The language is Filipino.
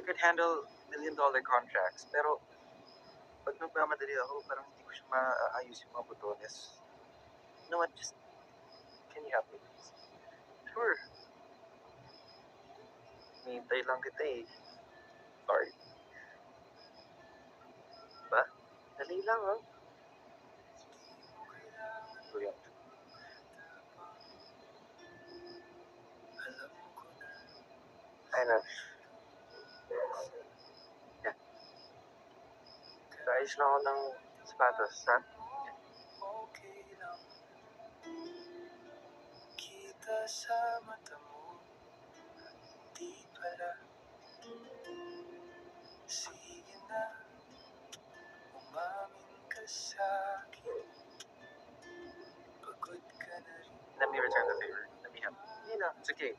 could handle $1 million contracts. Pero pag nagmamadali ako, parang hindi ko siya maayos yung mga botones. You know what? Just, can you help me, please? Sure. Hinihintay lang kita eh. Sorry. Ba? Dali lang, oh. Kuya. Ayun na. Yeah. Ayos na ako ng sapatos, ha? Kita sa mata mo, di pala. Sige na, umamin ka sa'kin. Pagod ka na rin. Let me return the favor. Let me help. Hindi na, it's okay.